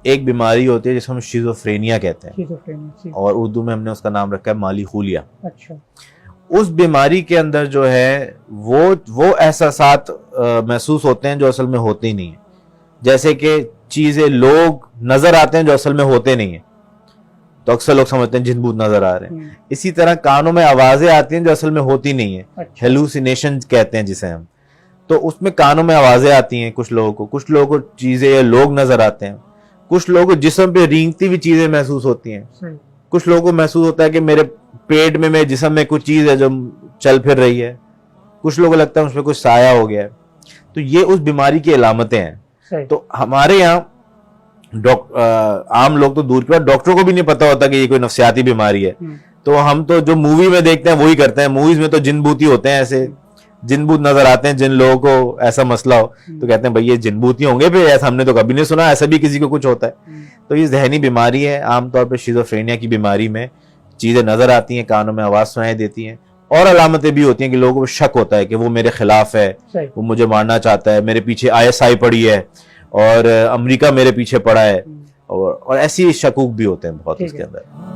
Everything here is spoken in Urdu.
ایک بیماری ہوتی ہے جس کو ہم شیزوفرینیا کہتے ہیں شیزوفرینیا، اور اردو میں ہم نے اس کا نام رکھا ہے مالی خولیا. اچھا اس بیماری کے اندر جو ہے وہ احساسات محسوس ہوتے ہیں جو اصل میں ہوتے ہی نہیں ہیں. جیسے کہ چیزیں لوگ نظر آتے ہیں جو اصل میں ہوتے نہیں ہیں, تو اکثر لوگ سمجھتے ہیں جن بھوت نظر آ رہے ہیں. اسی طرح کانوں میں آوازیں آتی ہیں جو اصل میں ہوتی نہیں ہیں, ہیلوسینیشن کہتے ہیں جسے ہم. تو اس میں کانوں میں آوازیں آتی ہیں کچھ لوگوں کو چیزیں یا لوگ نظر آتے ہیں. کچھ لوگوں کو جسم پہ رینگتی ہوئی چیزیں محسوس ہوتی ہیں. کچھ لوگوں کو محسوس ہوتا ہے کہ میرے پیٹ میں میرے جسم میں کچھ چیز ہے جو چل پھر رہی ہے. کچھ لوگوں کو لگتا ہے اس پہ کچھ سایہ ہو گیا ہے. تو یہ اس بیماری کی علامتیں ہیں. تو ہمارے یہاں عام لوگ تو دور کی بات, ڈاکٹروں کو بھی نہیں پتا ہوتا کہ یہ کوئی نفسیاتی بیماری ہے. تو ہم تو جو مووی میں دیکھتے ہیں وہی کرتے ہیں. موویز میں تو جن بھوتی ہوتے ہیں, ایسے جن بھوت نظر آتے ہیں. جن لوگوں کو ایسا مسئلہ ہو تو کہتے ہیں بھائی یہ جن بھوتی ہوں گے, پھر ایسا ہم نے تو کبھی نہیں سنا ایسا بھی کسی کو کچھ ہوتا ہے. تو یہ ذہنی بیماری ہے. عام طور پہ شیزوفرینیا کی بیماری میں چیزیں نظر آتی ہیں, کانوں میں آواز سنائی دیتی ہیں, اور علامتیں بھی ہوتی ہیں کہ لوگوں کو شک ہوتا ہے کہ وہ میرے خلاف ہے, وہ مجھے مارنا چاہتا ہے, میرے پیچھے ISI پڑی ہے اور امریکہ میرے پیچھے پڑا ہے, اور ایسی شکوک بھی ہوتے ہیں بہت اس کے اندر.